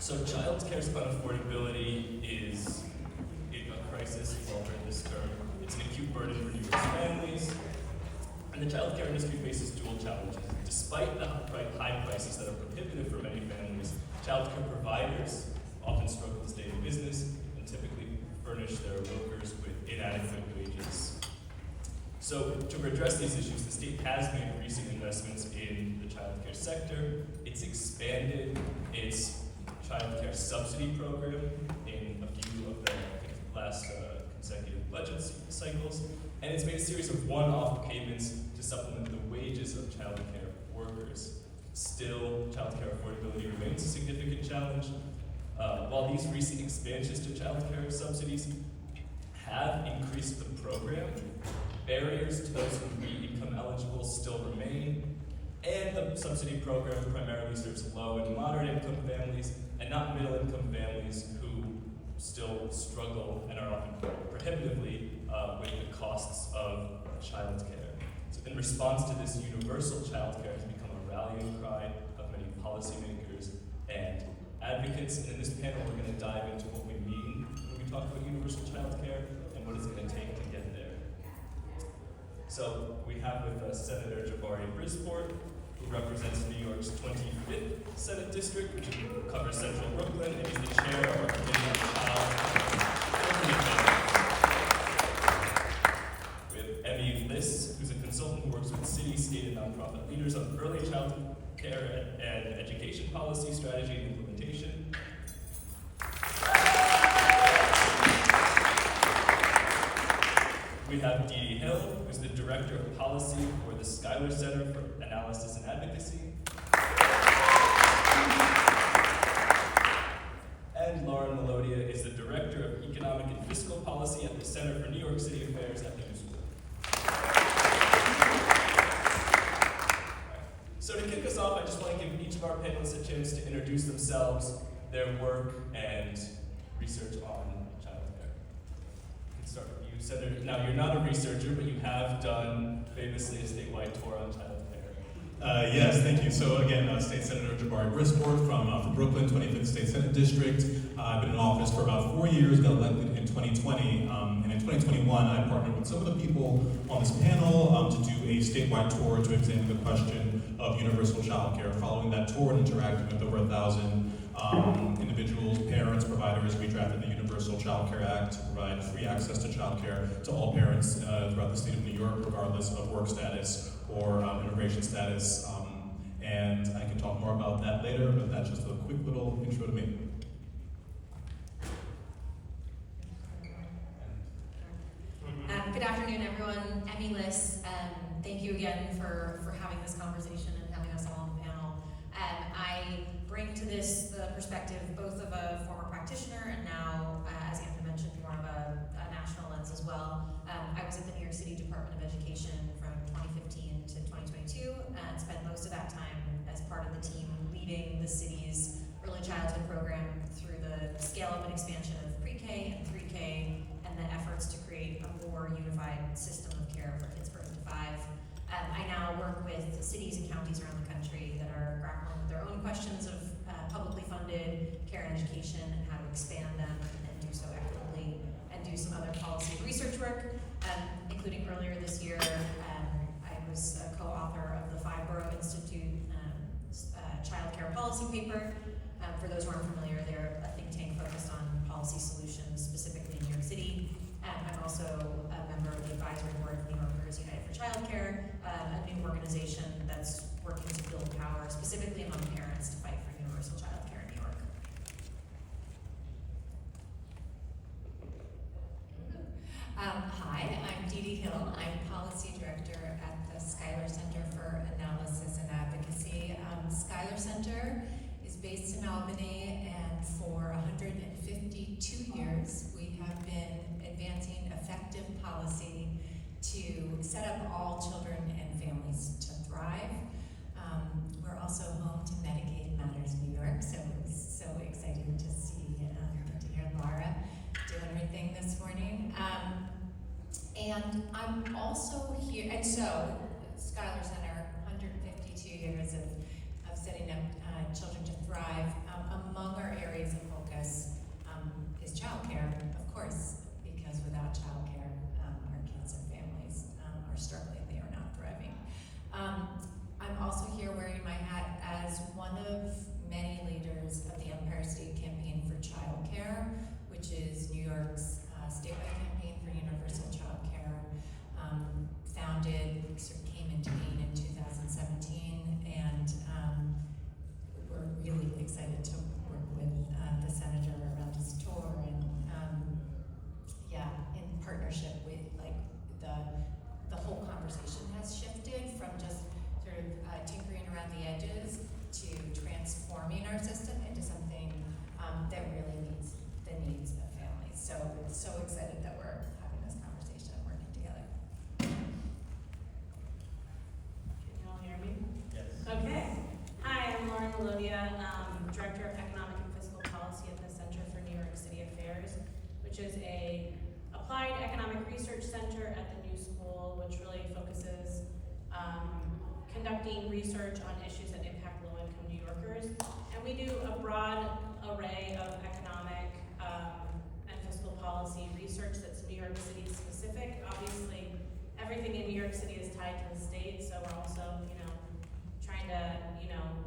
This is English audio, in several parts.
So childcare's unaffordability is a crisis, you've all heard this term. It's an acute burden for New York's families. And the childcare industry faces dual challenges. Despite the high prices that are prohibitive for many families, childcare providers often struggle to stay in business and typically furnish their workers with inadequate wages. So to address these issues, the state has made recent investments in the childcare sector. It's expanded its childcare subsidy program in a few of the last consecutive budget cycles, and it's made a series of one-off payments to supplement the wages of childcare workers. Still, childcare affordability remains a significant challenge. While these recent expansions to childcare subsidies have increased the program, barriers to those who are income eligible still remain, and the subsidy program primarily serves low and moderate income families and not middle income families who still struggle and are often prohibitively with the costs of childcare. So in response to this, universal childcare has become a rallying cry of many policymakers and advocates. And in this panel, we're going to dive into what we mean when we talk about universal childcare and what it's going to take to get there. So we have with us Senator Jabari Brisport, who represents New York's 25th Senate District, which covers central Brooklyn, and he's the chair of our Committee on Child. We have Emmy Liss, who's a consultant who works with city, state, and nonprofit leaders on early child care and education policy, strategy, and implementation. We have Dee Dee Hill, who's the Director of Policy for the Schuyler Center for Analysis and Advocacy. And Lauren Melodia is the Director of Economic and Fiscal Policy at the Center for New York City Affairs at the New School. So to kick us off, I just want to give each of our panelists a chance to introduce themselves, their work, and research on childcare. We can start with you, Senator. Now, you're not a researcher, but you have done famously a statewide tour on childcare. Yes, thank you. So again, State Senator Jabari Brisport from Brooklyn, 25th State Senate District. I've been in office for about 4 years, got elected in 2020, and in 2021 I partnered with some of the people on this panel to do a statewide tour to examine the question of universal child care. Following that tour and interacting with over 1,000 individuals, parents, providers, we drafted the Universal Child Care Act to provide free access to child care to all parents throughout the state of New York, regardless of work status or immigration status. And I can talk more about that later, but that's just a quick little intro to me. Good afternoon, everyone. Emmy Liss, thank you again for having this conversation and having us all on the panel. I bring to this the perspective both of a former practitioner and now, as Anthony mentioned, more of a national lens as well. I was at the New York City Department of Education from 2015 to 2022 and spent most of that time as part of the team leading the city's early childhood program through the scale-up and expansion of pre-K and 3K and the efforts to create a more unified system of care for kids birth to 5. I now work with cities and counties around the country that are grappling with their own questions of publicly funded care and education and how to expand them and do so equitably, and do some other policy research work, including earlier this year, I was a co-author of the Five Borough Institute Child Care Policy Paper. For those who aren't familiar, they're a think tank focused on policy solutions, specifically in New York City. I'm also a member of the advisory board of New Yorkers United for Childcare, a new organization that's working to build power, specifically among parents, to fight for universal childcare in New York. Hi, I'm Dee Dee Hill. I'm Policy Director at the Schuyler Center for Analysis and Advocacy. Schuyler Center is based in Albany, and for 152 years we have been advancing effective policy to set up all children and families to thrive. We're also home to Medicaid Matters New York, so it was so exciting to see to hear Laura doing her thing this morning. And I'm also here, and so Schuyler Center, 152 years of setting up Children to Thrive. Among our areas volunteer wearing my hat as one of many leaders of the Empire State Campaign for Childcare, which is New York's statewide campaign for universal childcare. Founded, sort of came into being in 2017, and we're really excited to work with the senator around his tour, and in partnership with the whole conversation has shifted from just sort of tinkering around the edges to transforming our system into something that really meets the needs of families. So excited that we're having this conversation and working together. Can you all hear me? Yes. Okay. Hi, I'm Lauren Melodia, Director of Economic and Fiscal Policy at the Center for New York City Affairs, which is a applied economic research center at the New School, which really focuses conducting research on issues that impact low-income New Yorkers. And we do a broad array of economic and fiscal policy research that's New York City specific. Obviously, everything in New York City is tied to the state, so we're also, trying to,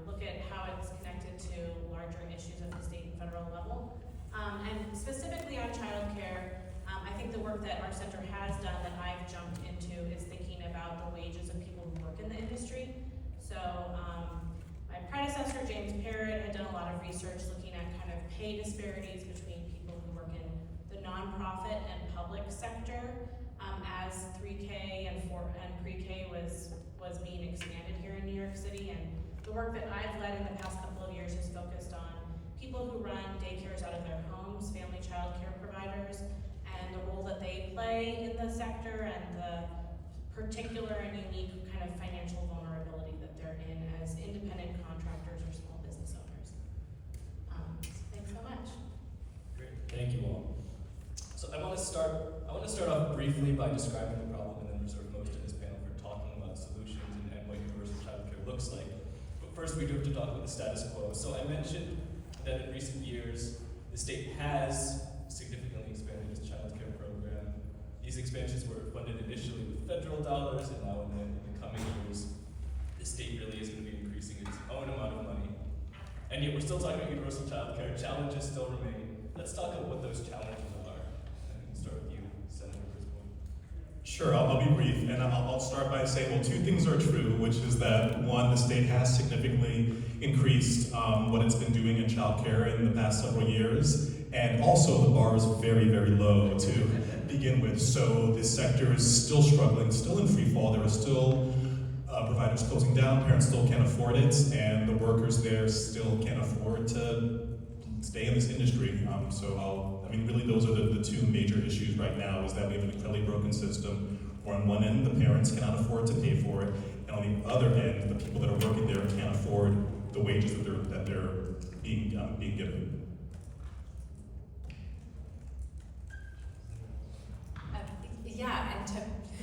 look at how it's connected to larger issues at the state and federal level. And specifically on childcare, I think the work that our center has done that I've jumped into is thinking about the wages of people who work in the industry. So my predecessor, James Parrott, had done a lot of research looking at kind of pay disparities between people who work in the nonprofit and public sector as 3K and pre-K was being expanded here in New York City. And the work that I've led in the past couple of years is focused on people who run daycares out of their homes, family child care providers, and the role that they play in the sector and the particular and unique kind of financial vulnerability that they're in as independent contractors or small business owners. Thanks so much. Great, thank you all. So I want to start off briefly by describing the problem and then reserve most of this panel for talking about solutions and what universal childcare looks like. But first we do have to talk about the status quo. So I mentioned that in recent years, the state has significantly expanded its childcare program. These expansions were funded initially with federal dollars, and now in the coming years, the state really is going to be increasing its own amount of money. And yet we're still talking about universal childcare. Challenges still remain. Let's talk about what those challenges are. I can start with you, Senator Griswold. Sure, I'll be brief, and I'll start by saying, well, two things are true, which is that, one, the state has significantly increased what it's been doing in childcare in the past several years, and also the bar is very, very low to begin with, so this sector is still struggling, still in free fall. There are still providers closing down, parents still can't afford it, and the workers there still can't afford to stay in this industry. Really those are the two major issues right now, is that we have an incredibly broken system, where on one end the parents cannot afford to pay for it, and on the other end the people that are working there can't afford the wages that they're being given.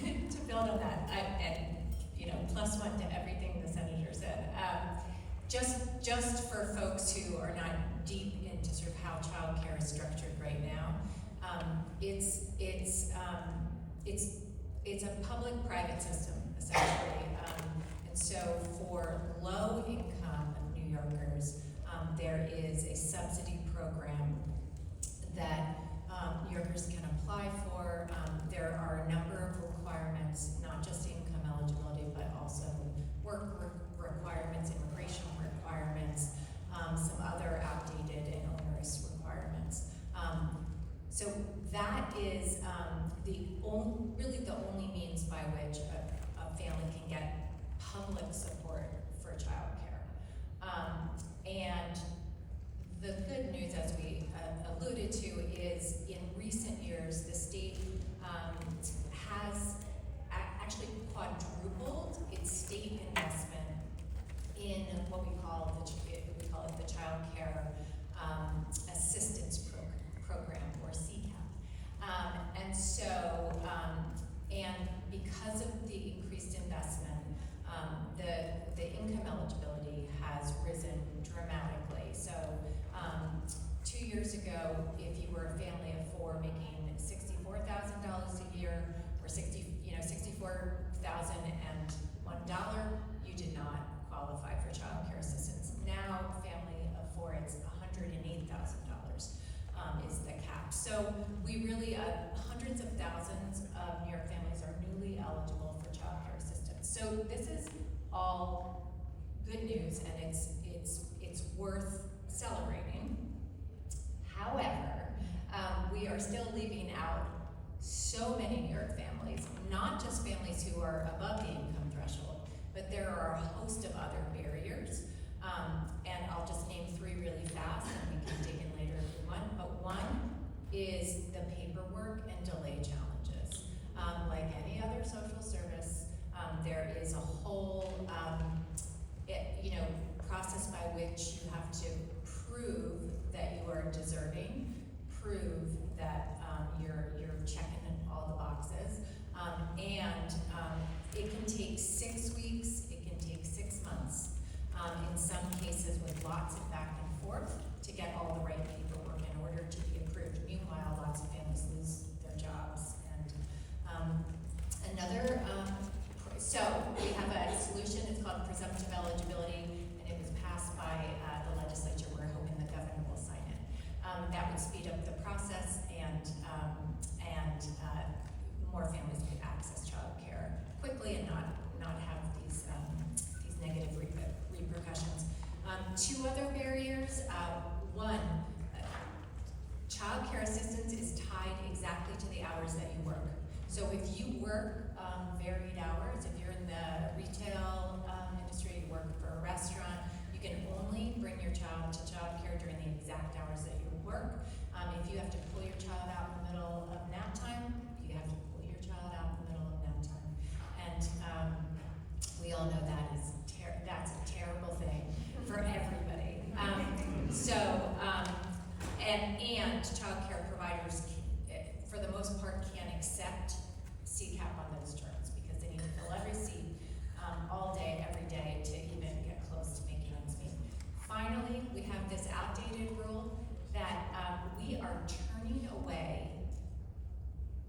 And to build on that, plus one to everything the senator said. Just for folks who are not deep into sort of how childcare is structured right now, it's a public-private system essentially, and so for low-income New Yorkers, there is a subsidy program that New Yorkers can apply for. There are a number of requirements, not just income eligibility, but also work requirements, immigration requirements, some other outdated and onerous requirements. So that is really the only means by which a family can get public support for childcare. And the good news, as we alluded to, is in recent years, the state has actually quadrupled its state investment in what we call it the Child Care Assistance Program, or CCAP. And because of the increased investment, the income eligibility has risen dramatically. So 2 years ago, if you were a family of four making $64,000 a year, or $64,001, you did not qualify news, and it's worth celebrating. However, we are still leaving out so many New York families, not just families who are above the income threshold, but there are a host of other barriers. And I'll just name three really fast, and we can dig in later if we want. But one is the paperwork and delay challenges. Like any other social service, there is a whole process by which you have to prove that you are deserving, prove that you're checking all the boxes, and it can take 6 weeks, it can take 6 months, in some cases with lots of back and forth to get all the right paperwork in order to be approved. Meanwhile, lots of families lose their jobs. And so we have a solution, it's called presumptive eligibility, and it was passed by the legislature. We're hoping the governor will sign it. That would speed up the process, and more families could access childcare quickly and not have these negative repercussions. Two other barriers. One, childcare assistance is tied exactly to the hours that you work. So if you work varied hours, if you're in the retail industry, you work for a restaurant, you can only bring your child to childcare during the exact hours that you work. If you have to pull your child out in the middle of nap time, you have to pull your child out in the middle of nap time. And we all know that's a terrible thing for everybody. And childcare providers, for the most part, can't accept CCAP on those terms because they need to fill every seat all day, every day to even get close to making ends meet. Finally, we have this outdated rule that we are turning away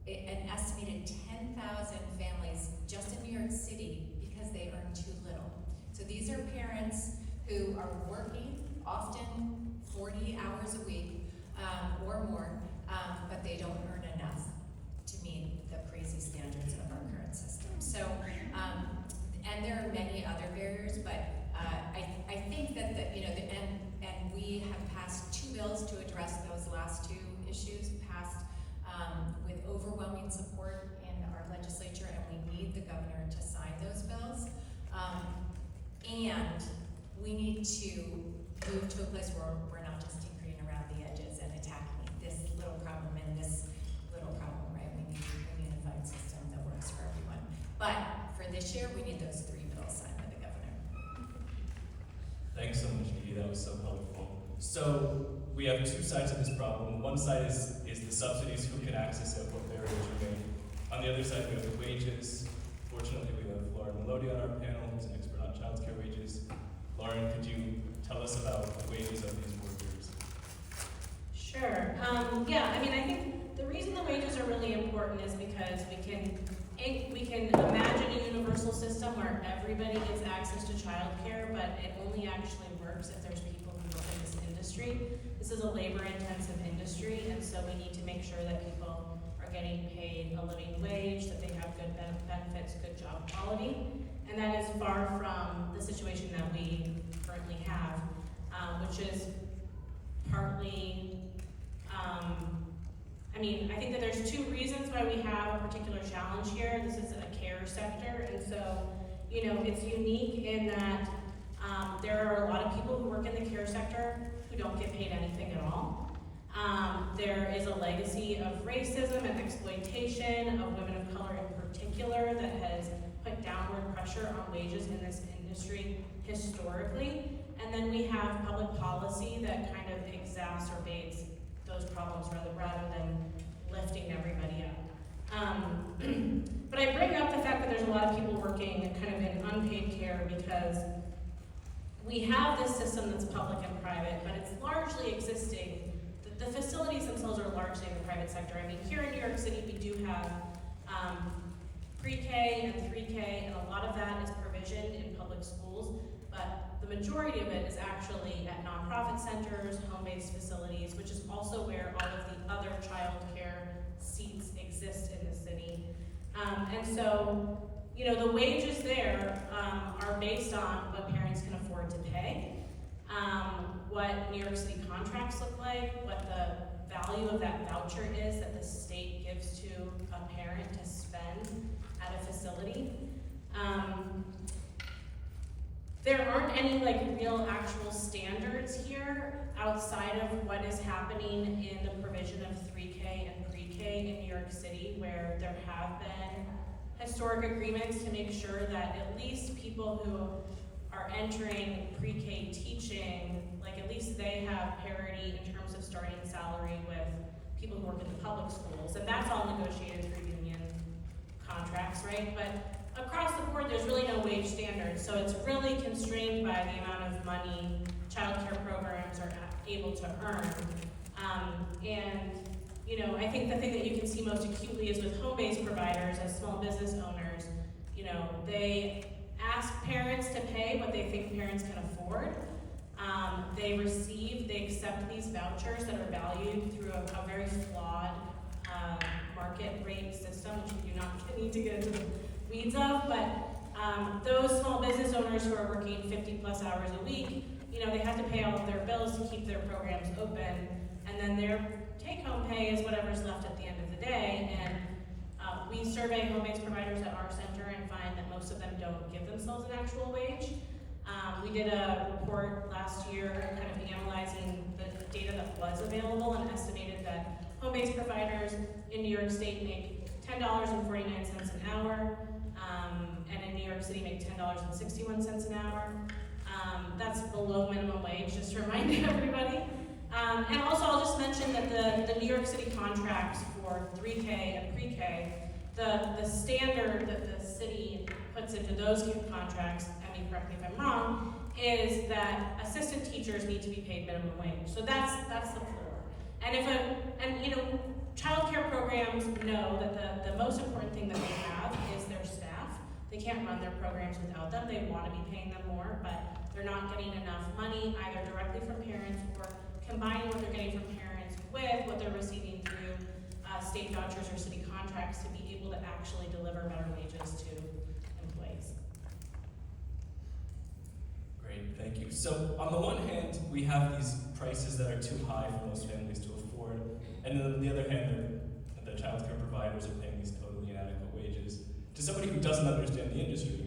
an estimated 10,000 families just in New York City because they earn too little. So these are parents who are working often 40 hours a week or more, but they don't earn enough to meet the crazy standards of our current system. So, and there are many other barriers, but I think that and we have passed 2 bills to address those last 2 issues, passed with overwhelming support in our legislature, and we need the governor to sign those bills. And we need to move to a place where we're not just tinkering around the edges and attacking this little problem and this little problem, right? We need a unified system that works for everyone. But for this year, we need those 3 bills signed by the governor. Thanks so much, Edie. That was so helpful. So we have 2 sides of this problem. One side is the subsidies, who can access it, what barriers remain. On the other side, we have the wages. Fortunately, we have Lauren Melody on our panel, who's an expert on childcare wages. Lauren, could you tell us about the wages of these workers? Sure. I think the reason the wages are really important is because we can imagine a universal system where everybody gets access to childcare, but it only actually works if there's people who work in this industry. This is a labor-intensive industry, and so we need to make sure that people are getting paid a living wage, that they have good benefits, good job quality, and that is far from the situation that we currently have, which is partly, I think that there's 2 reasons why we have a particular challenge here. This is a care sector, and so, it's unique in that there are a lot of people who work in the care sector who don't get paid anything at all. There is a legacy of racism and exploitation of women of color in particular that has put downward pressure on wages in this industry historically. And then we have public policy that kind of exacerbates those problems rather than lifting everybody up. But I bring up the fact that there's a lot of people working kind of in unpaid care because we have this system that's public and private, but it's largely existing. The facilities themselves are largely in the private sector. Here in New York City, we do have pre-K and 3K, and a lot of that is provisioned in public schools, but the majority of it is actually at nonprofit centers, home-based facilities, which is also where all of the other child care seats exist in the city. And so, the wages there are based on what parents parents can afford to pay, what New York City contracts look like, what the value of that voucher is that the state gives to a parent to spend at a facility. There aren't any real actual standards here outside of what is happening in the provision of 3K and pre-K in New York City, where there have been historic agreements to make sure that at least people who are entering pre-K teaching, at least they have parity in terms of starting salary with people who work in the public schools, and that's all negotiated through union contracts, right? But across the board, there's really no wage standards, so it's really constrained by the amount of money childcare programs are able to earn. I think the thing that you can see most acutely is with home-based providers as small business owners. They ask parents to pay what they think parents can afford. They accept these vouchers that are valued through a very flawed market rate system, which we do not need to get into the weeds of, but those small business owners who are working 50 plus hours a week, they have to pay all of their bills to keep their programs open, and then their take-home pay is whatever's left at the end of the day. And we survey home-based providers at our center and find that most of them don't give themselves an actual wage. We did a report last year kind of analyzing the data that was available and estimated that home-based providers in New York State make $10.49 an hour, and in New York City make $10.61 an hour. That's below minimum wage, just to remind everybody. And also I'll just mention that the New York City contracts for 3K and pre-K, the standard that the city puts into those contracts, Emmy, correct me if I'm wrong, is that assistant teachers need to be paid minimum wage. So that's the floor. And childcare programs know that the most important thing that they have is their staff. They can't run their programs without them. They want to be paying them more, but they're not getting enough money either directly from parents or combining what they're getting from parents with what they're receiving through state vouchers or city contracts to be able to actually deliver better wages to employees. Great, thank you. So on the one hand, we have these prices that are too high for most families to afford, and then on the other hand, the childcare providers are paying these totally inadequate wages. To somebody who doesn't understand the industry,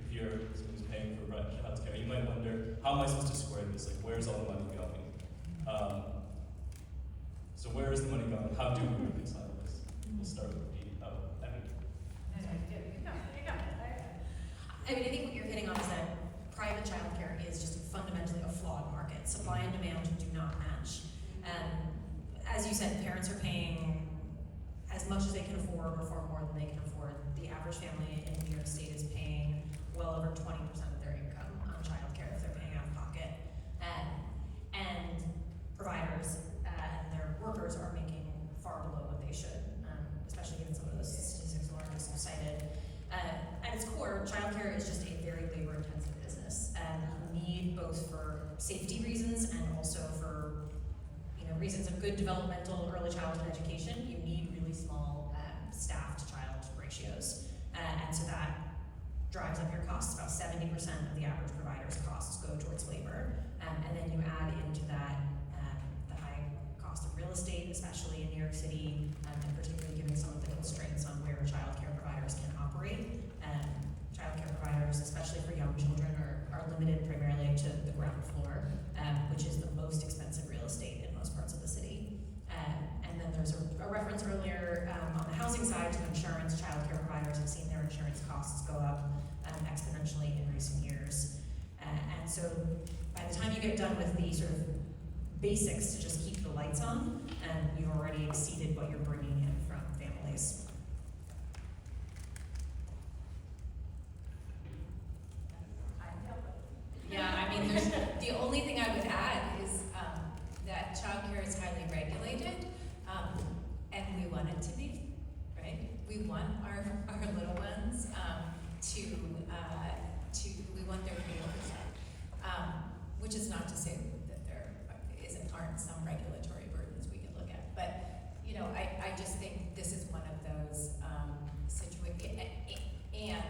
if you're someone who's paying for childcare, you might wonder, how am I supposed to square this? Where's all the money going? So where is the money going? How do we reconcile this? We'll start with Emmy. I think what you're hitting on is that private childcare is just fundamentally a flawed market. Supply and demand do not match. As you said, parents are paying as much as they can afford or far more than they can afford. The average family in New York State is paying well over 20% of their income on childcare if they're paying out of pocket. And providers and their workers are making far below what they should, especially given some of those statistics Lauren just cited. At its core, childcare is just a very labor-intensive business, and you need both for safety reasons and also for reasons of good developmental early childhood education. You need really small staff-to-child ratios, and so that drives up your costs. About 70% of the average provider's costs go towards labor, and then you add into that the high cost of real estate, especially in New York City, and particularly given some of the constraints on where childcare providers can operate. Childcare providers, especially for young children, are limited primarily to the ground floor, which is the most expensive real estate in most parts of the city. And then there's a reference earlier on the housing side to insurance. Childcare providers have seen their insurance costs go up exponentially in recent years. And so by the time you get done with the sort of basics to just keep the lights on, you've already exceeded what you're bringing in from families. Yeah, there's, the only thing I would add is that childcare is highly regulated, and we want it to be, right? We want our little ones we want their meals, which is not to say that there aren't some regulatory burdens we can look at, but I just think this is one of those situations, and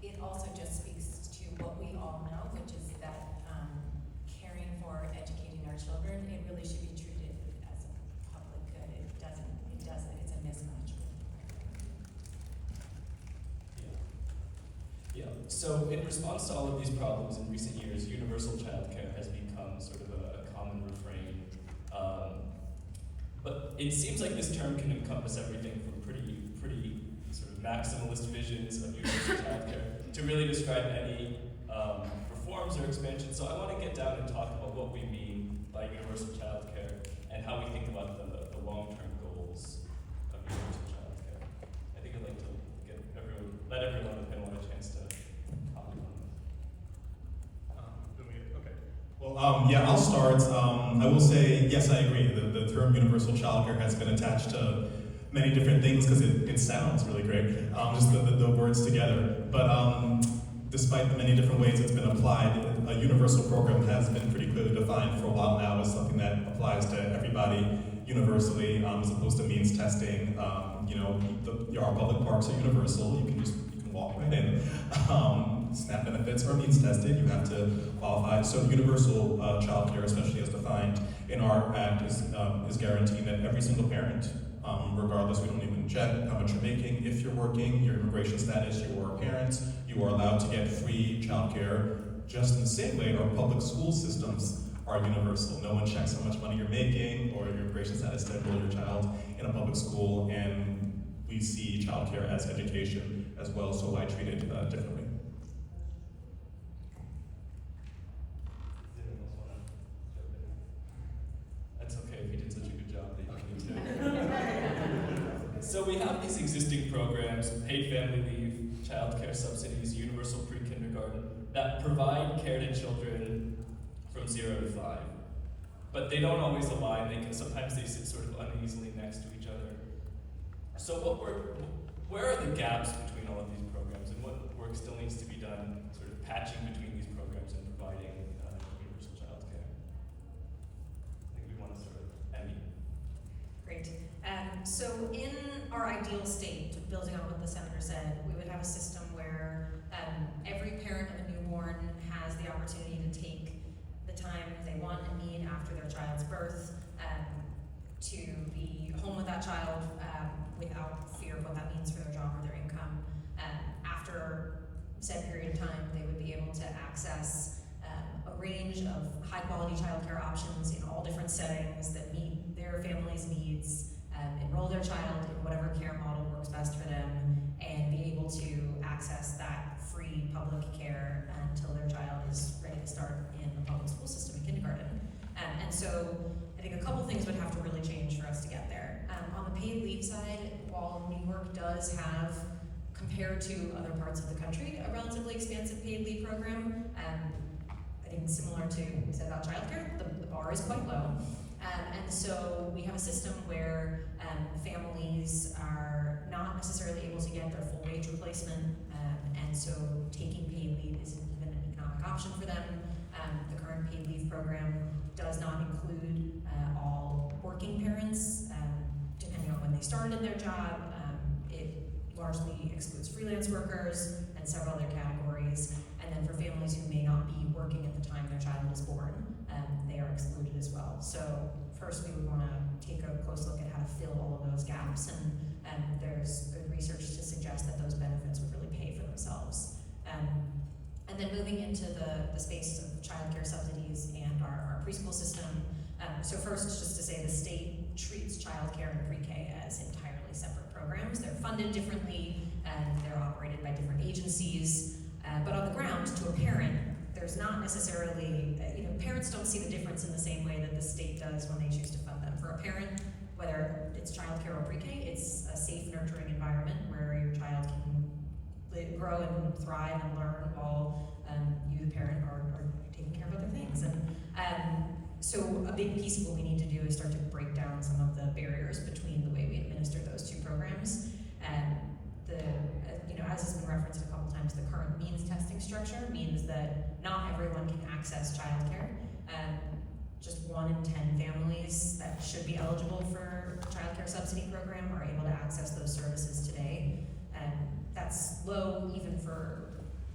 it also just speaks So in response to all of these problems in recent years, universal childcare has become sort of a common refrain. But it seems like this term can encompass everything from pretty sort of maximalist visions of universal childcare to really describe any reforms or expansion. So I want to get down and talk about what we mean by universal childcare and how we think about the long-term goals of universal childcare. I think I'd like to let everyone on the panel have a chance to comment on this. Okay. Well, yeah, I'll start. I will say, yes, I agree. The term universal childcare has been attached to many different things because it sounds really great, just the words together. But despite the many different ways it's been applied, a universal program has been pretty clearly defined for a while now as something that applies to everybody universally, as opposed to means testing. Our public parks are universal. You can walk right in. SNAP benefits are means tested. You have to qualify. So universal childcare, especially as defined in our act, is guaranteeing that every single parent, regardless, we don't even check how much you're making, if you're working, your immigration status, you are a parent, you are allowed to get free childcare. Just in the same way, our public school systems are universal. No one checks how much money you're making or your immigration status to enroll your child in a public school, and we see childcare as education as well, so why treat it differently? That's okay if you did such a good job that you can do. So we have these existing programs, paid family leave, childcare subsidies, universal pre-kindergarten, that provide care to children from 0 to 5. But they don't always align. Sometimes they sit sort of uneasily next to each other. So where are the gaps between all of these programs, and what work still needs to be done sort of patching between these programs and providing universal childcare? I think we want to start with Emmy. Great. So in our ideal state, building on what the senator said, we would have a system where every parent of a newborn has the opportunity to take the time they want and need after their child's birth to be home with that child without fear of what that means for their job or their income. After said period of time, they would be able to access a range of high-quality childcare options in all different settings that meet their family's needs, enroll their child in whatever care model works best for them, and be able to access that free public care until their child is ready to start in the public school system in kindergarten. And so I think a couple things would have to really change for us to get there. On the paid leave side, while New York does have, compared to other parts of the country, a relatively expansive paid leave program, I think similar to what we said about childcare, the bar is quite low. And so we have a system where families are not necessarily able to get their full wage replacement, and so taking paid leave isn't even an economic option for them. The current paid leave program does not include all working parents, depending on when they started in their job. It largely excludes freelance workers and several other categories. And then for families who may not be working at the time their child is born, they are excluded as well. So first we would want to take a close look at how to fill all of those gaps, and there's good research to suggest that those benefits would really pay for themselves. And then moving into the space of childcare subsidies and our preschool system. So first, just to say the state treats childcare and pre-K as entirely separate programs. They're funded differently, and they're operated by different agencies. But on the ground, to a parent, there's not necessarily, parents don't see the difference in the same way that the state does when they choose to fund them. For a parent, whether it's childcare or pre-K, it's a safe, nurturing environment where your child can grow and thrive and learn while you, the parent, are taking care of other things. And so a big piece of what we need to do is start to break down some of the barriers between the way we administer those two programs. And as has been referenced a couple times, the current means testing structure means that not everyone can access childcare. Just 1 in 10 families that should be eligible for a childcare subsidy program are able to access those services today. And that's low even for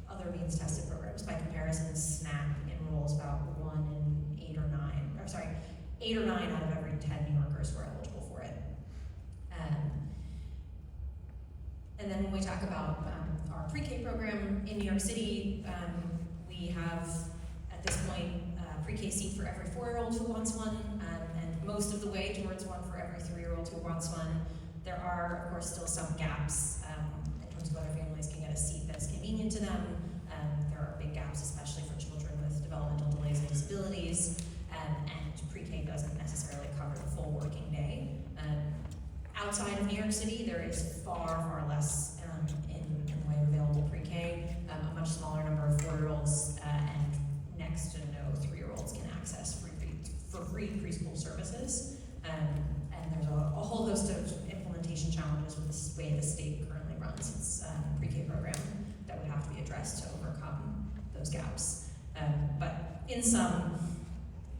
other means tested programs. By comparison, SNAP enrolls about 8 or 9 out of every 10 New Yorkers who are eligible for it. And then when we talk about our pre-K program, in New York City, we have, at this point, a pre-K seat for every 4-year-old who wants one, and most of the way towards one for every 3-year-old who wants one. There are, of course, still some gaps in terms of whether families can get a seat that's convenient to them. There are big gaps, especially for children with developmental delays and disabilities, and pre-K doesn't necessarily cover the full working day. Outside of New York City, there is far less in the way of available pre-K. A much smaller number of 4-year-olds and next to no 3-year-olds can access free preschool services. And there's a whole host of implementation challenges with the way the state currently runs its pre-K program that would have to be addressed to overcome those gaps. But in sum,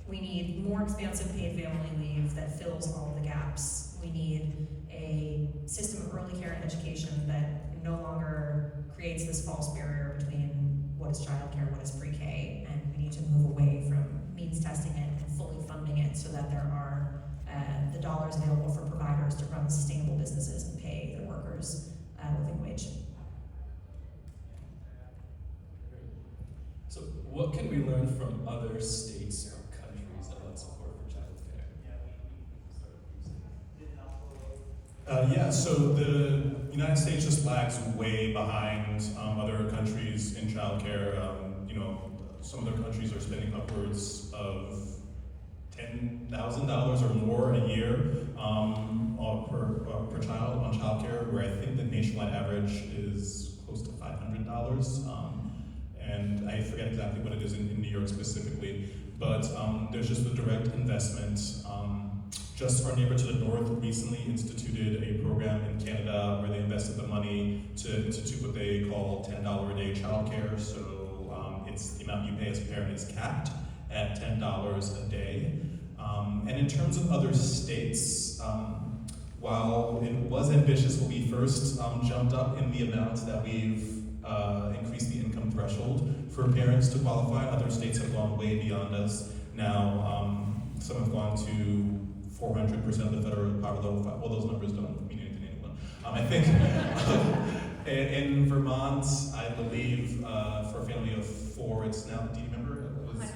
we need more expansive paid family leave that fills all of the gaps. We need a system of early care and education that no longer creates this false barrier between what is childcare, what is pre-K, and we need to move away from means testing it and fully funding it so that there are the dollars available for providers to run sustainable businesses and pay their workers a living wage. So what can we learn from other states or countries about support for childcare? So the United States just lags way behind other countries in childcare. Some other countries are spending upwards of $10,000 or more a year per child on childcare, where I think the nationwide average is close to $500. And I forget exactly what it is in New York specifically, but there's just the direct investment. Just our neighbor to the north recently instituted a program in Canada where they invested the money to institute what they call $10 a day childcare. So it's the amount you pay as a parent is capped at $10 a day. And in terms of other states, while it was ambitious when we first jumped up in the amount that we've increased the income threshold for parents to qualify, other states have gone way beyond us. Now, some have gone to 400% of the federal poverty level. Well, those numbers don't mean anything to anyone. I think in Vermont, I believe for a family of 4, it's now, do you remember? It was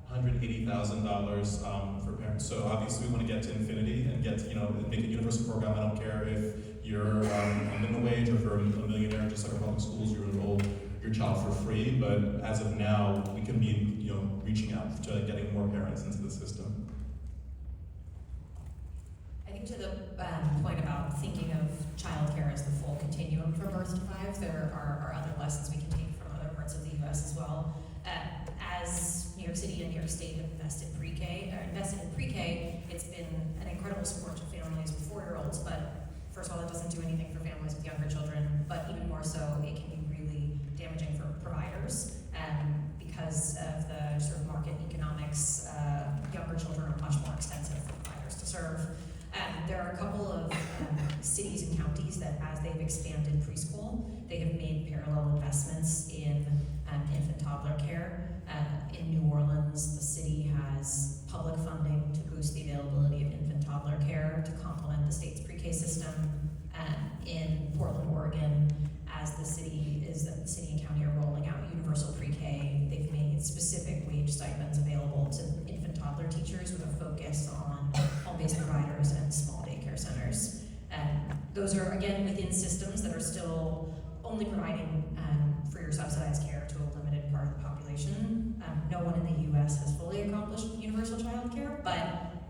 $180,000 for parents. So obviously we want to get to infinity and get, make a universal program. I don't care if you're on minimum wage or if you're a millionaire, just like our public schools, you enroll your child for free. But as of now, we can be, reaching out to getting more parents into the system. I think to the point about thinking of childcare as the full continuum from birth to 5, there are other lessons we can take from other parts of the U.S. as well. As New York City and New York State have invested in pre-K, it's been an incredible support to families with 4-year-olds. But first of all, it doesn't do anything for families with younger children. But even more so, it can be really damaging for providers because of the sort of market economics. Younger children are much more expensive for providers to serve. There are a couple of cities and counties that, as they've expanded preschool, they have made parallel investments in infant toddler care. In New Orleans, the city has public funding to boost the availability of infant toddler care to complement the state's pre-K system. In Portland, Oregon, as the city and county are rolling out universal pre-K, they've made specific wage stipends available to infant toddler teachers with a focus on home-based providers and small daycare centers. Those are, again, within systems that are still only providing free or subsidized care to a limited part of the population. No one in the U.S. has fully accomplished universal child care, but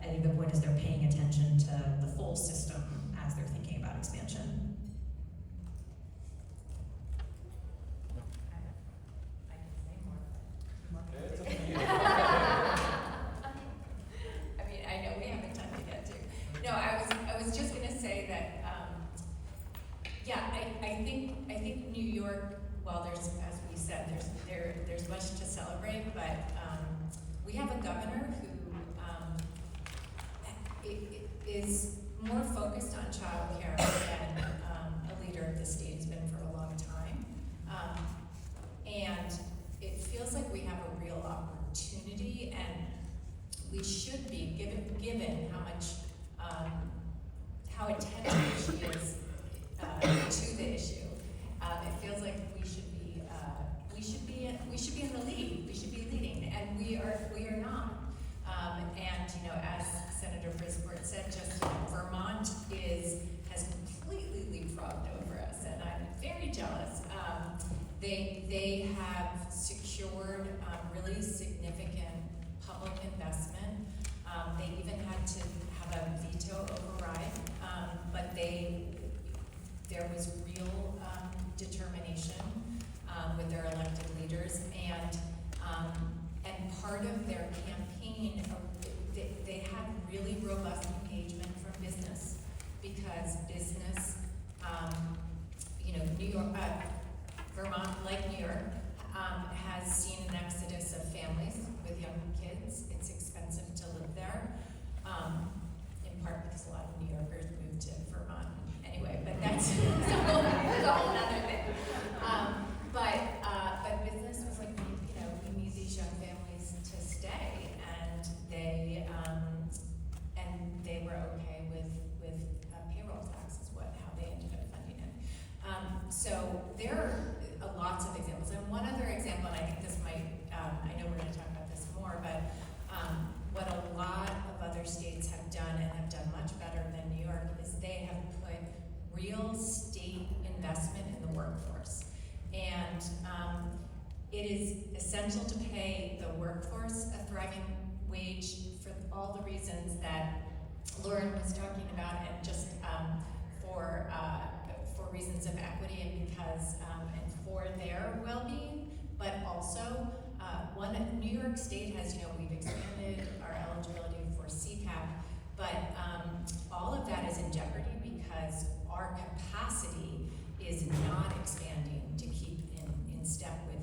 I think the point is they're paying attention to the full system as they're thinking about expansion. I think New York, well, there's, as we said, there's much to celebrate, but we have a governor who is more focused on childcare than a leader of the state has been for a long time. And it feels like we have a real opportunity, and we should be, given how much, how attentive she is to the issue. It feels like we should be Representative Brisport said just Vermont has completely leapfrogged over us, and I'm very jealous. They have secured really significant public investment. They even had to have a veto override, but there was real determination with their elected leaders, and part of their campaign, they had really robust engagement from business, because business, New York, Vermont, like New York, has seen an exodus of families with young kids. It's expensive to live there, in part because a lot of New Yorkers moved to Vermont. Anyway, but that's a whole other thing. But business was like, we need these young families to stay, and they were okay with payroll tax is how they ended up funding it. So there are lots of examples, and one other example, and I think this might, I know we're going to talk about this more, but what a lot of other states have done, and have done much better than New York, is they have put real state investment in the workforce. And it is essential to pay the workforce a thriving wage for all the reasons that Lauren was talking about, and just for reasons of equity, and because and for their well-being, but also New York State has, we've expanded our eligibility for CPAP, but all of that is in jeopardy because our capacity is not expanding to keep in step with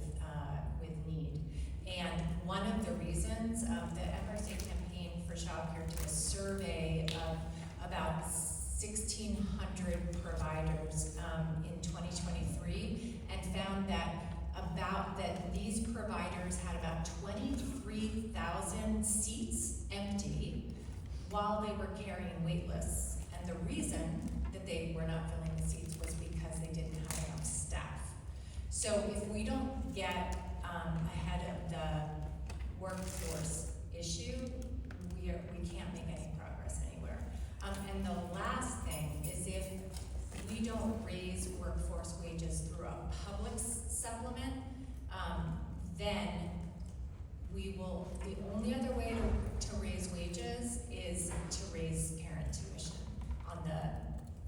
need. And one of the reasons the FRC campaign for childcare did a survey of about 1,600 providers in 2023, and found that these providers had about 23,000 seats empty while they were carrying wait lists. And the reason that they were not filling the seats was because they didn't have enough staff. So if we don't get ahead of the workforce issue, we can't make any progress anywhere. And the last thing is, if we don't raise workforce wages through a public supplement, then we will, the only other way to raise wages is to raise parent tuition on the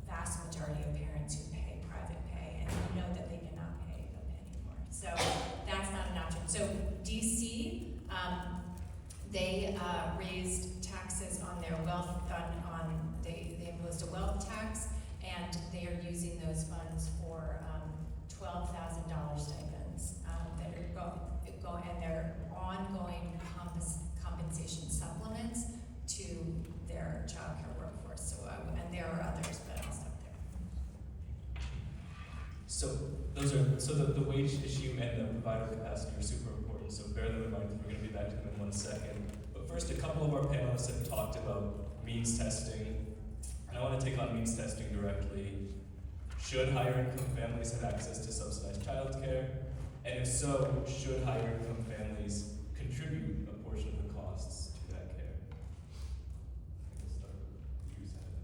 vast majority of parents who pay private pay, and we know that they cannot pay a penny more. So that's not an option. So DC, they raised taxes on their wealth, they imposed a wealth tax, and they are using those funds for $12,000 stipends that are and their ongoing compensation supplements to their childcare workforce. So, and there are others, but I'll stop there. So the wage issue and the provider capacity are super important. So bear them in mind. We're going to be back to them in 1 second. But first, a couple of our panelists have talked about means testing, and I want to take on means testing directly. Should higher income families have access to subsidized childcare? And if so, should higher income families contribute a portion of the costs to that care? We'll start with you, Senator.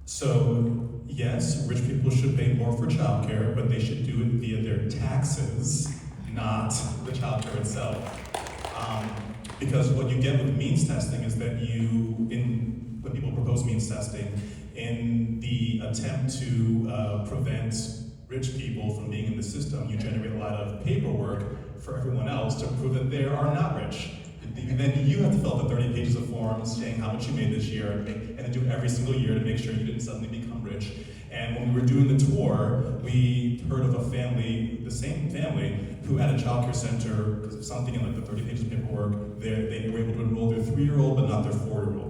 So, yes, rich people should pay more for childcare, but they should do it via their taxes, not the childcare itself. Because what you get with means testing is that when people propose means testing, in the attempt to prevent rich people from being in the system, you generate a lot of paperwork for everyone else to prove that they are not rich. And then you have to fill out the 30 pages of forms saying how much you made this year, and then do it every single year to make sure you didn't suddenly become rich. And when we were doing the tour, we heard of a family, the same family, who had a childcare center, because of something in like the 30 pages of paperwork, they were able to enroll their 3-year-old but not their 4-year-old.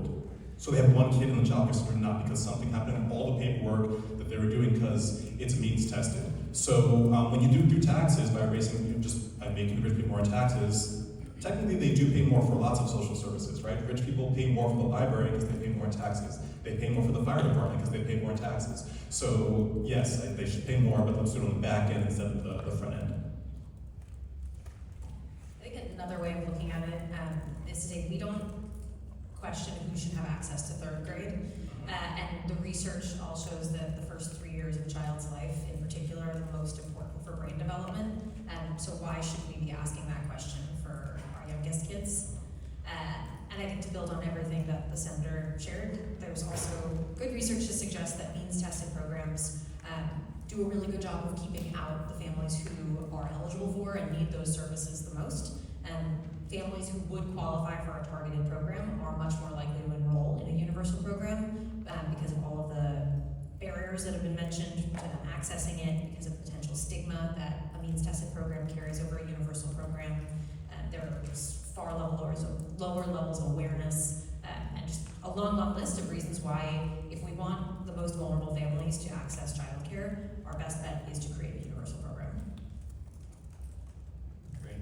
So they have one kid in the childcare center, not because something happened in all the paperwork that they were doing, because it's means tested. So when you do taxes by making rich people more in taxes, technically they do pay more for lots of social services, right? Rich people pay more for the library because they pay more in taxes. They pay more for the fire department because they pay more in taxes. So yes, they should pay more, but let's do it on the back end instead of the front end. I think another way of looking at it is to say we don't question who should have access to third grade. And the research all shows that the first 3 years of a child's life in particular are the most important for brain development. So why should we be asking that question for our youngest kids? And I think to build on everything that the senator shared, there's also good research to suggest that means-tested programs do a really good job of keeping out the families who are eligible for and need those services the most. Families who would qualify for a targeted program are much more likely to enroll in a universal program because of all of the barriers that have been mentioned to them accessing it, because of potential stigma that a means-tested program carries over a universal program. There are just far lower levels of awareness, and just a long list of reasons why, if we want the most vulnerable families to access childcare, our best bet is to create a universal program. Great.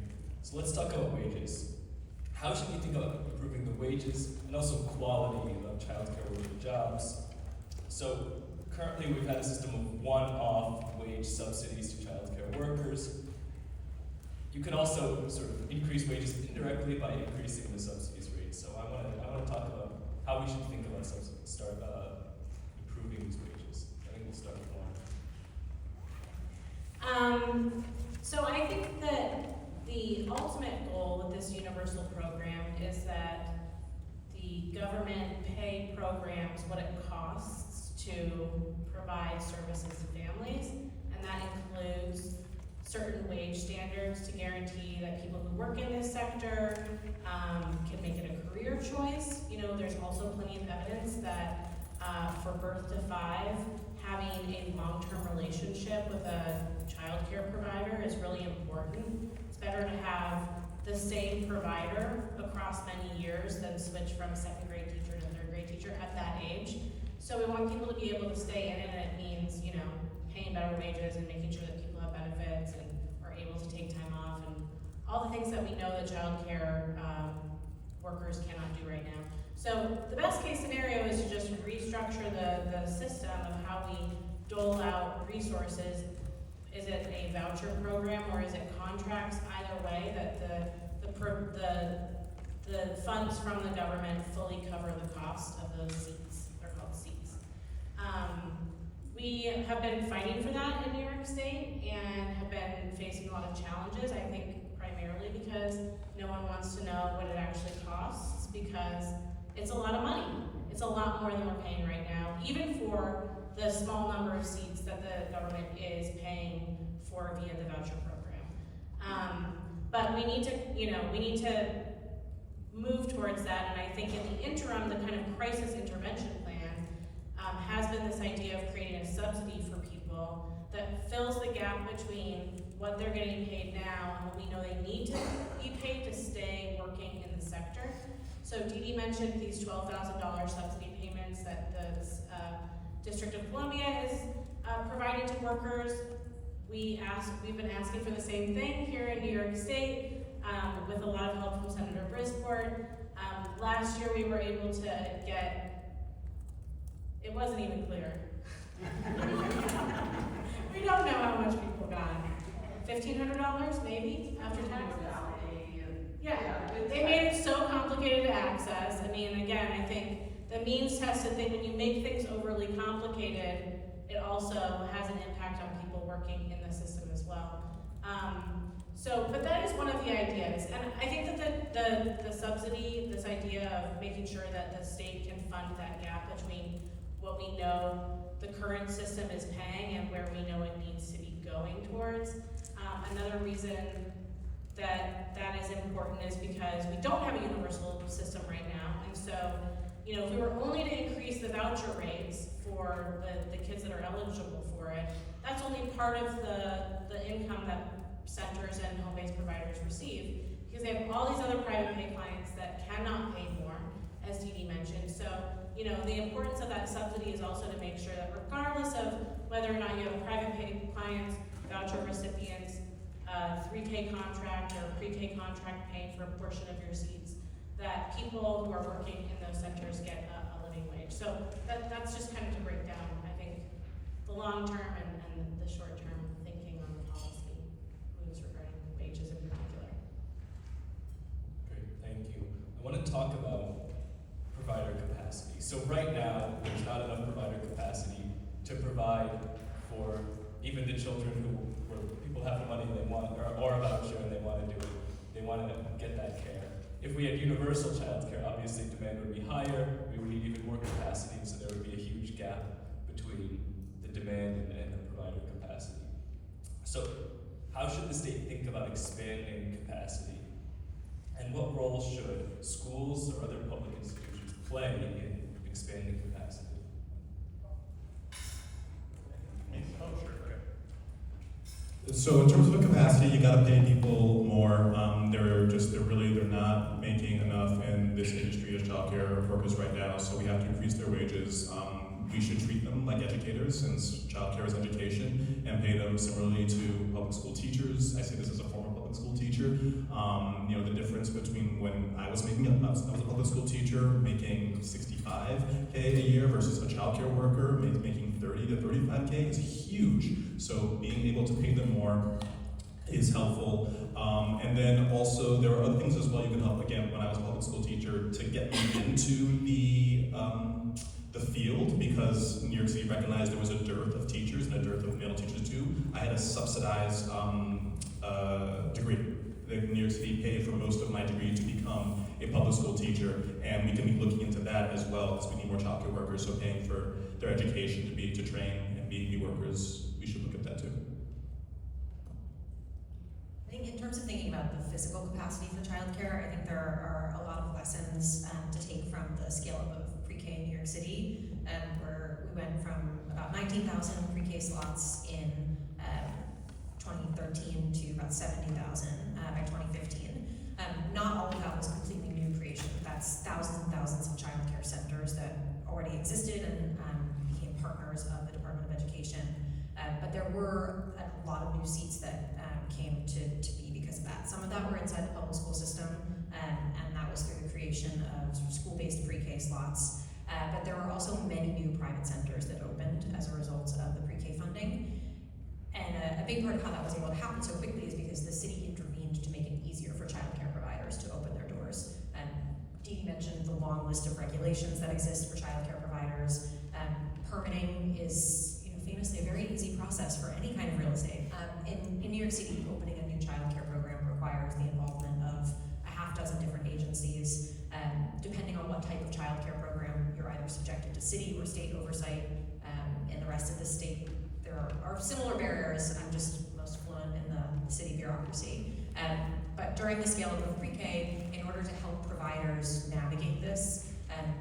So let's talk about wages. How should we think about improving the wages and also quality of childcare worker jobs? So currently we've had a system of one-off wage subsidies to childcare workers. You can also sort of increase wages indirectly by increasing the subsidies rate. So I want to talk about how we should think about improving these wages. I think we'll start with Lauren. So I think that the ultimate goal with this universal program is that the government pay programs what it costs to provide services to families, and that includes certain wage standards to guarantee that people who work in this sector can make it a career choice. You know, there's also plenty of evidence that for birth to 5, having a long-term relationship with a childcare provider is really important. It's better to have the same provider across many years than switch from a 2nd grade teacher to a 3rd grade teacher at that age. So we want people to be able to stay in it, and it means, you know, paying better wages and making sure that people have benefits and are able to take time off and all the things that we know that childcare workers cannot do right now. So the best case scenario is to just restructure the system of how we dole out resources. Is it a voucher program or is it contracts? Either way, that the funds from the government fully cover the cost of those seats. They're called seats. We have been fighting for that in New York State and have been facing a lot of challenges, I think primarily because no one wants to know what it actually costs, because it's a lot of money. It's a lot more than we're paying right now, even for the small number of seats that the government is paying for via the voucher program. But we need to move towards that, and I think in the interim, the kind of crisis intervention plan has been this idea of creating a subsidy for people that fills the gap between what they're getting paid now and what we know they need to be paid to stay working in the sector. So Dee Dee mentioned these $12,000 subsidy payments that the District of Columbia is providing to workers. We've been asking for the same thing here in New York State with a lot of help from Senator Brisport. Last year we were able to get, it wasn't even clear. We don't know how much people got. $1,500 maybe after taxes? Yeah, they made it so complicated to access. I mean, again, I think the means tested thing, when you make things overly complicated, it also has an impact on people working in the system as well. But that is one of the ideas. And I think that the subsidy, this idea of making sure that the state can fund that gap between what we know the current system is paying and where we know it needs to be going towards. Another reason that is important is because we don't have a universal system right now. And so, you know, if we were only to increase the voucher rates for the kids that are eligible for it, that's only part of the income that centers and home-based providers receive, because they have all these other private pay clients that cannot pay more, as Dee Dee mentioned. So, you know, the importance of that subsidy is also to make sure that regardless of whether or not you have private pay clients, voucher recipients, 3K contract or pre-K contract paying for a portion of your seats, that people who are working in those centers get a living wage. So that's just kind of to break down, I think, the long-term and the short-term thinking on the policy moves regarding wages in particular. Great, thank you. I want to talk about So right now, there's not enough provider capacity to provide for even the children where people have the money and they want, or a voucher and they want to do it. They want to get that care. If we had universal childcare, obviously demand would be higher, we would need even more capacity, so there would be a huge gap between the demand and the provider capacity. So how should the state think about expanding capacity? And what role should schools or other public institutions play in expanding capacity? Oh, sure. Okay. So in terms of the capacity, you gotta pay people more. They're not making enough in this industry as childcare workers right now, so we have to increase their wages. We should treat them like educators, since childcare is education, and pay them similarly to public school teachers. I say this as a former public school teacher. The difference between when I was I was a public school teacher making $65K a year versus a childcare worker making $30 to $35K is huge. So being able to pay them more is helpful. And then also there are other things as well you can help. Again, when I was a public school teacher, to get me into the field, because New York City recognized there was a dearth of teachers and a dearth of male teachers too. I had a subsidized degree. New York City paid for most of my degree to become a public school teacher, and we can be looking into that as well, because we need more childcare workers, so paying for their education to train and be workers, we should look at that too. I think in terms of thinking about the physical capacity for childcare, I think there are a lot of lessons to take from the scale-up of pre-K in New York City, where we went from about 19,000 pre-K slots in 2013 to about 70,000 by 2015. Not all of that was completely new creation. That's thousands and thousands of childcare centers that already existed and became partners of the Department of Education. But there were a lot of new seats that came to be because of that. Some of that were inside the public school system, and that was through the creation of sort of school-based pre-K slots. But there were also many new private centers that opened as a result of the pre-K funding. And a big part of how that was able to happen so quickly is because the city intervened to make it easier for childcare providers to open their doors. Dee Dee mentioned the long list of regulations that exist for childcare providers. Permitting is famously a very easy process for any kind of real estate. In New York City, opening a new childcare program requires the involvement of a half dozen different agencies. Depending on what type of childcare program, you're either subjected to city or state oversight. In the rest of the state, there are similar barriers. I'm just most fluent in the city bureaucracy. But during the scale-up of pre-K, in order to help providers navigate this,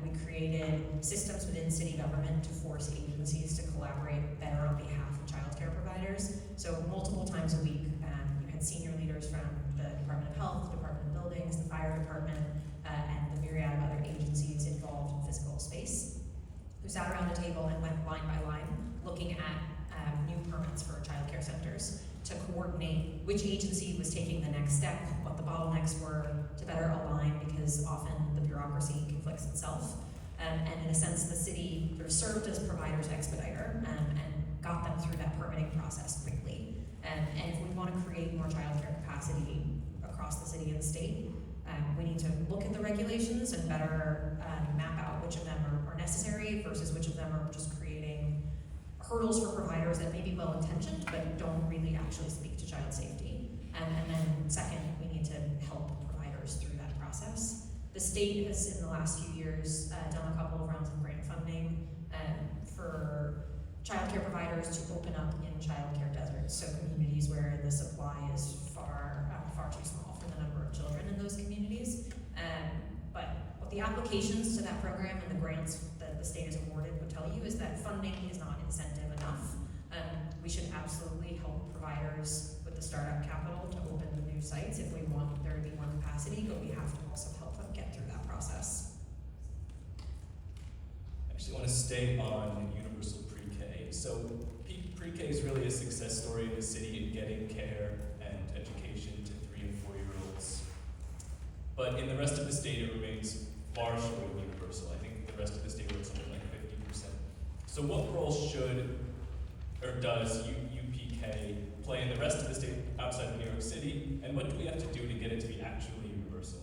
we created systems within city government to force agencies to collaborate better on behalf of childcare providers. So multiple times a week, you had senior leaders from the Department of Health, the Department of Buildings, the Fire Department, and the myriad of other agencies involved in physical space, who sat around a table and went line by line, looking at new permits for childcare centers to coordinate which agency was taking the next step, what the bottlenecks were, to better align, because often the bureaucracy conflicts itself. And in a sense, the city sort of served as provider's expediter and got them through that permitting process quickly. And if we want to create more childcare capacity across the city and the state, we need to look at the regulations and better map out which of them are necessary versus which of them are just creating hurdles for providers that may be well-intentioned but don't really actually speak to child safety. And then second, we need to help providers through that process. The state has, in the last few years, done a couple of rounds of grant funding for childcare providers to open up in childcare deserts, so communities where the supply is far too small for the number of children in those communities. But what the applications to that program and the grants that the state has awarded would tell you is that funding is not incentive enough. We should absolutely help providers with the startup capital to open the new sites if we want there to be more capacity, but we have to also help them get through that process. I actually want to stay on universal pre-K. So pre-K is really a success story in the city in getting care and education to 3 and 4-year-olds. But in the rest of the state, it remains far short of universal. I think the rest of the state works something like 50%. So what role should or does UPK play in the rest of the state outside of New York City, and what do we have to do to get it to be actually universal?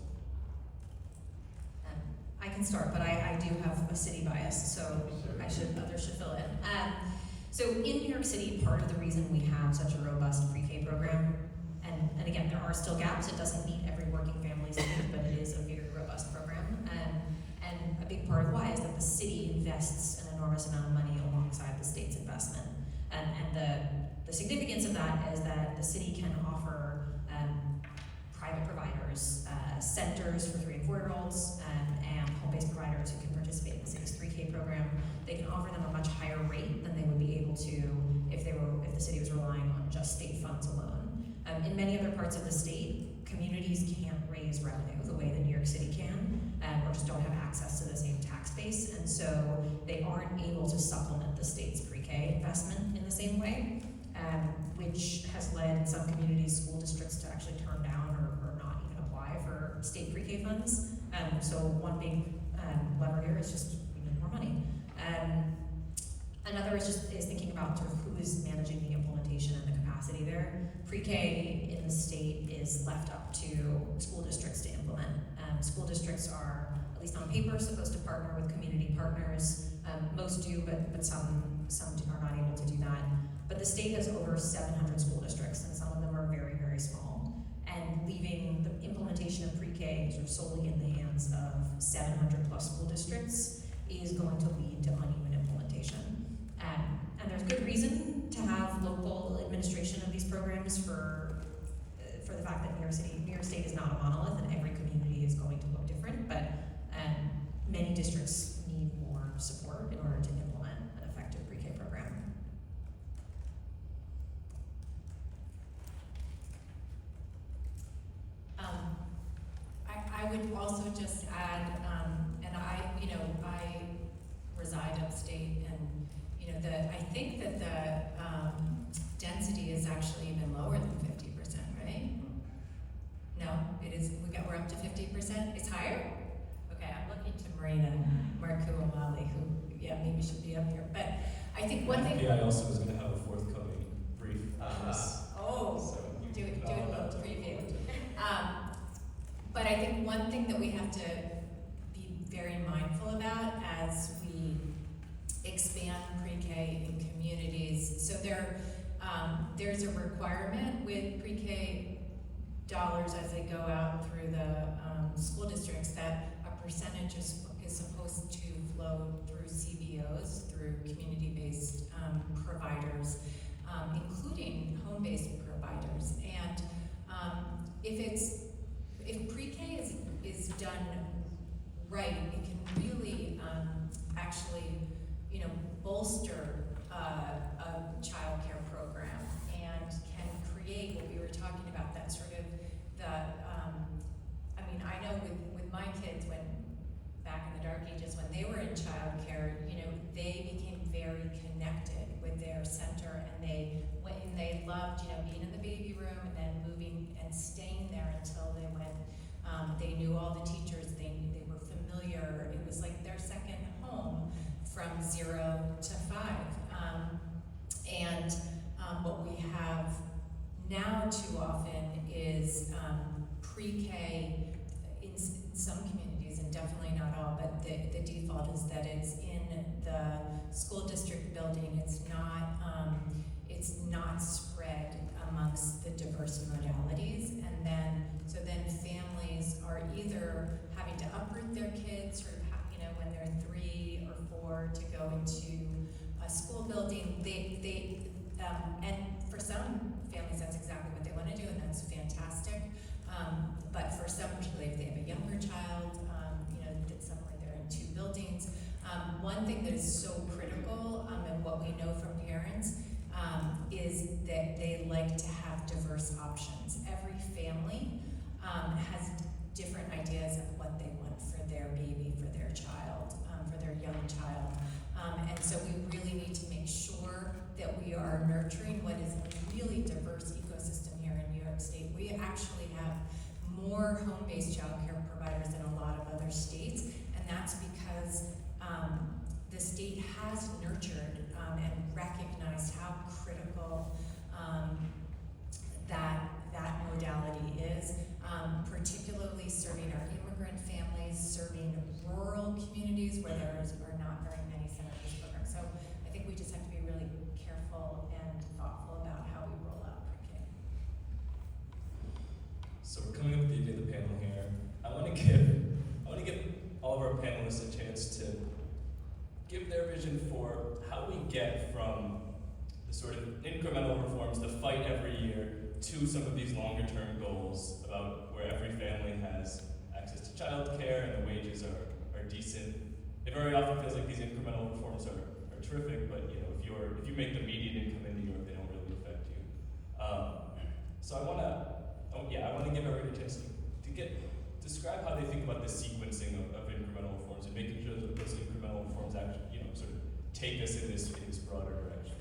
I can start, but I do have a city bias, so others should fill in. So in New York City, part of the reason we have such a robust pre-K program, and again, there are still gaps, it doesn't meet every working family's need, but it is a very robust program. And a big part of why is that the city invests an enormous amount of money alongside the state's investment. And the significance of that is that the city can offer private providers, centers for 3 and 4-year-olds, and home-based providers who can participate in the city's 3K program. They can offer them a much higher rate than they would be able to if the city was relying on just state funds alone. In many other parts of the state, communities can't raise revenue the way that New York City can, or just don't have access to the same tax base, and so they aren't able to supplement the state's pre-K investment in the same way, which has led in some communities, school districts to actually turn down or not even apply for state pre-K funds. So one big lever here is just we need more money. Another is thinking about sort of who is managing the implementation and the capacity there. Pre-K in the state is left up to school districts to implement. School districts are, at least on paper, supposed to partner with community partners. Most do, but some are not able to do that. But the state has over 700 school districts, and some of them are very, very small. And leaving the implementation of pre-K sort of solely in the hands of 700 plus school districts is going to lead to uneven implementation. And there's good reason to have local administration of these programs for the fact that New York State is not a monolith, and every community is going to look different. But many districts need more support in order to implement an effective pre-K program. I would also just add, and I reside upstate, and I think that the density is actually even lower than 50%, right? No, it is. We're up to 50%. It's higher. Okay, I'm looking to Marina Marku-O'Malley, who maybe should be up here. But I think one thing. FPI also is going to have a forthcoming brief on this. So do it both preview. But I think one thing that we have to be very mindful about as we expand pre-K in communities. So there's a requirement with pre-K dollars as they go out through the school districts that a percentage is supposed to flow through CBOs, through community-based providers, including home-based providers. And if pre-K is done right, it can really actually bolster a childcare program and can create what we were talking about, that sort of I know with my kids, when back in the dark ages when they were in childcare, they became very connected with their center, and they loved being in the baby room and then moving and staying there until they went. They knew all the teachers. They were familiar. It was like their second home from 0 to 5. What we have now too often is pre-K in some communities, and definitely not all, but the default is that it's in the school district building. It's not spread amongst the diverse modalities, and then families are either having to uproot their kids, sort of when they're 3 or 4, to go into a school building. And for some families, that's exactly what they want to do, and that's fantastic. But for some, particularly if they have a younger child, suddenly they're in 2 buildings. One thing that is so critical, and what we know from parents, is that they like to have diverse options. Every family has different ideas of what they want for their baby, for their child, for their young child. And so we really need to make sure that we are nurturing what is a really diverse ecosystem here in New York State. We actually have more home-based childcare providers than a lot of other states, and that's because the state has nurtured and recognized how critical that modality is, particularly serving our immigrant families, serving rural give their vision for how we get from the sort of incremental reforms to fight every year to some of these longer term goals about where every family has access to childcare and the wages are decent. It very often feels like these incremental reforms are terrific, but if you make the median income in New York, they don't really affect you. So I want to give everybody a chance to describe how they think about the sequencing of incremental reforms and making sure that those incremental reforms actually, sort of take us in this broader direction.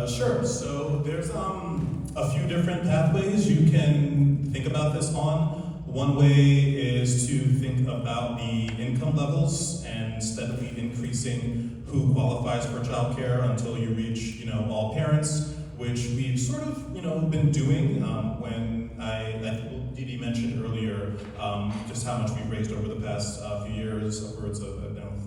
Sure. So there's a few different pathways you can think about this on. One way is to think about the income levels and steadily increasing who qualifies for childcare until you reach, all parents, which we've sort of, been doing. When I think Dee mentioned earlier, just how much we've raised over the past few years, upwards of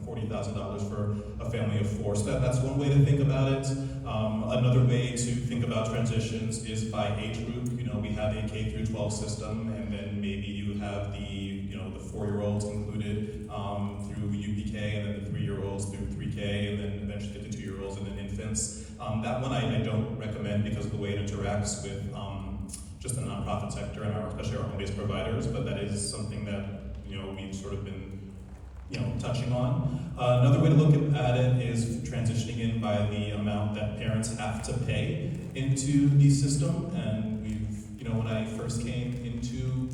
$40,000 for a family of 4. So that's one way to think about it. Another way to think about transitions is by age group. We have a K through 12 system, and then maybe you have the 4-year-olds included through UPK, and then the 3-year-olds through 3K, and then eventually get the 2-year-olds and then infants. That one I don't recommend because of the way it interacts with just the nonprofit sector and especially our home-based providers, but that is something that we've sort of been touching on. Another way to look at it is transitioning in by the amount that parents have to pay into the system. And we've, when I first came into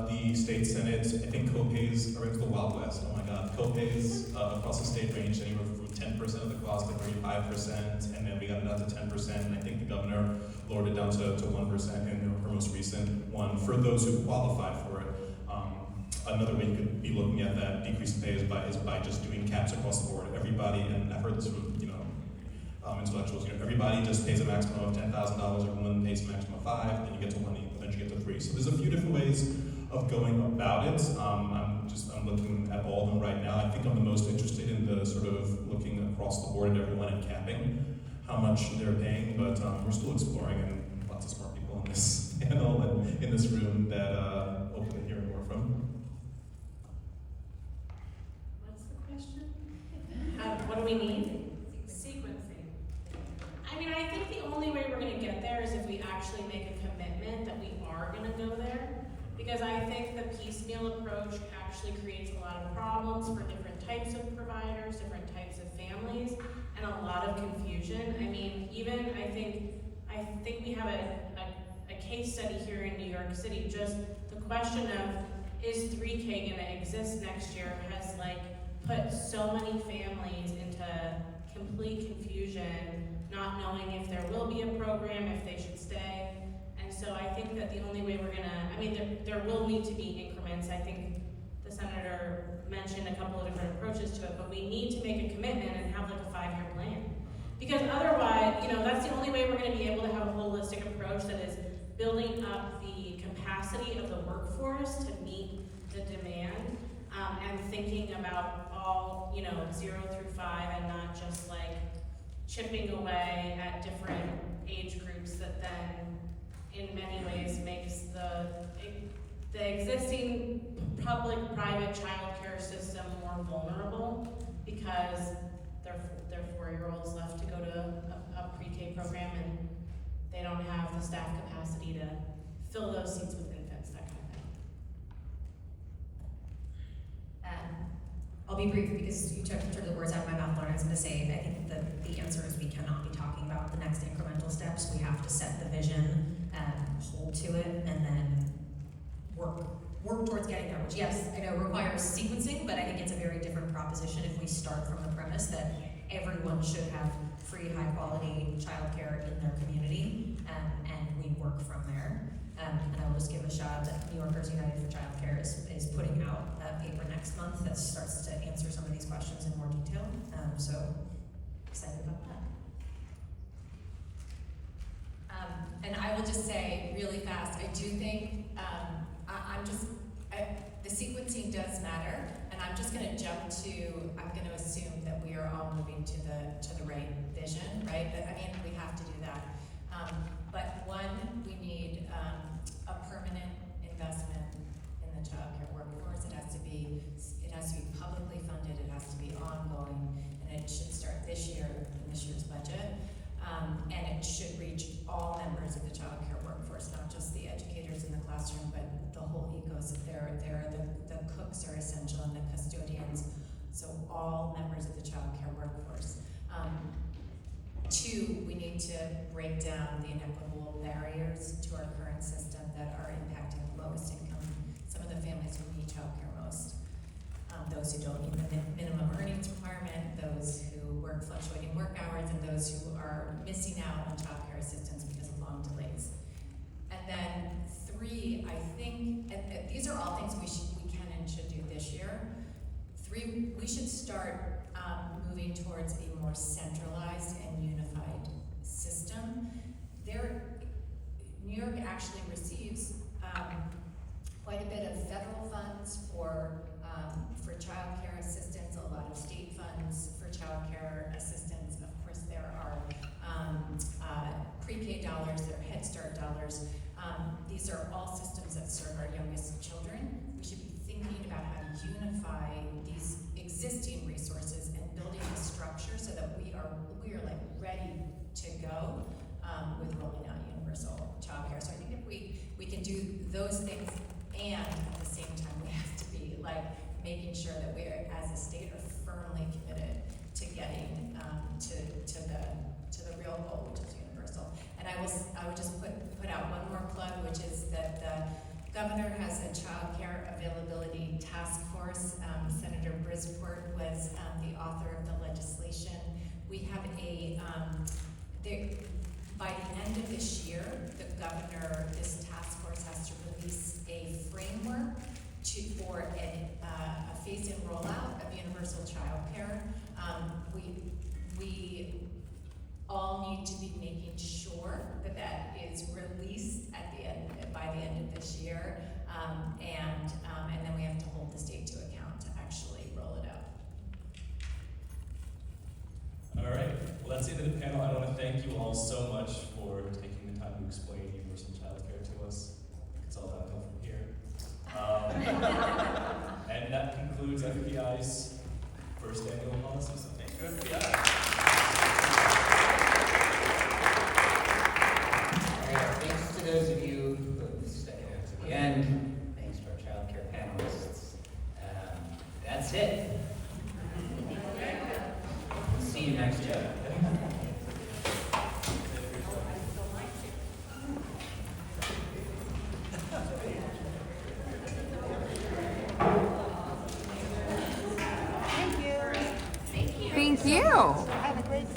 the state senate, I think co-pays are into the Wild West. Oh my God, co-pays across the state range anywhere from 10% of the cost to 35%, and then we got it down to 10%, and I think the governor lowered it down to 1% in her most recent one for those who qualify for it. Another way you could be looking at that decrease in pay is by just doing caps across the board. Everybody, and I've heard this from intellectuals, everybody just pays a maximum of $10,000, everyone pays a maximum of 5, then you get to 1, then you get to 3. So there's a few different ways of going about it. I'm looking at all of them right now. I think I'm the most interested in the sort of looking across the board at everyone and capping how much they're paying, but we're still exploring, and lots of smart people in this panel and in this room that open to hearing more from. What's the question? What do we need? Sequencing. I think the only way we're going to get there is if we actually make a commitment that we are going to go there. Because I think the piecemeal approach actually creates a lot of problems for different types of providers, different types of families, and a lot of confusion. I think we have a case study here in New York City. Just the question of, is 3K going to exist next year has put so many families into complete confusion, not knowing if there will be a program, if they should stay. And so I think that the only way we're there will need to be increments. I think the senator mentioned a couple of different approaches to it, but we need to make a commitment and have a 5-year plan. Because otherwise, that's the only way we're going to be able to have a holistic approach that is building up the capacity of the workforce to meet the demand, and thinking about all, 0 through 5, and not just chipping away at different age groups that then in many ways makes the existing public-private childcare system more vulnerable because their 4-year-olds left to go to a pre-K program and they don't have the staff capacity to fill those seats with infants, that kind of thing. I'll be brief because you took the words out of my mouth, Lauren. I was going to say, I think the answer is we cannot be talking about the next incremental steps. We have to set the vision, hold to it, and then work towards getting there, which, yes, I know requires sequencing, but I think it's a very different proposition if we start from the premise that everyone should have free, high-quality childcare in their community, and we work from there. And I will just give a shout out to New Yorkers United for Childcare is putting out a paper next month that starts to answer some of these questions in more detail. So excited about that. And I will just say really fast, I do think the sequencing does matter, and I'm just going to I'm going to assume that we are all moving to the right vision, right? We have to do that. But one, we need a permanent investment in the childcare workforce. It has to be The cooks are essential and the custodians, so all members of the childcare workforce. Two, we need to break down the inequitable barriers to our current system that are impacting the lowest income, some of the families who need childcare most. Those who don't meet the minimum earnings requirement, those who work fluctuating work hours, and those who are missing out on childcare assistance because of long delays. And then three, I think, and these are all things we can and should do this year. Three, we should start moving towards a more centralized and unified system. New York actually receives quite a bit of federal funds for childcare assistance, a lot of state funds for childcare assistance. Of course, there are pre-K dollars, there are Head Start dollars. These are all systems that serve our youngest children. We should be thinking about how to unify these existing resources and building a structure so that we are like ready to go with rolling out universal childcare. So I think if we can do those things, and at the same time we have to be like making sure that we are, as a state, are firmly committed to getting to the real goal, which is universal. And I would just put out one more plug, which is that the governor has a child care availability task force. Senator Brisport was the author of the legislation. We have by the end of this year, this task force has to release a framework for a phase-in rollout of universal child care. We all need to be making sure that is released by the end of this year, and then we have to hold the state to account to actually roll it out. All right, well, that's the end of the panel. I want to thank you all so much for taking the time to explain universal childcare to us. It's all downhill from here. And that concludes FPI's first annual policy. So thank you, FPI. All right, thanks to those of you who have stuck it out to the end. Thanks to our child care panelists. That's it. See you next year. Thank you.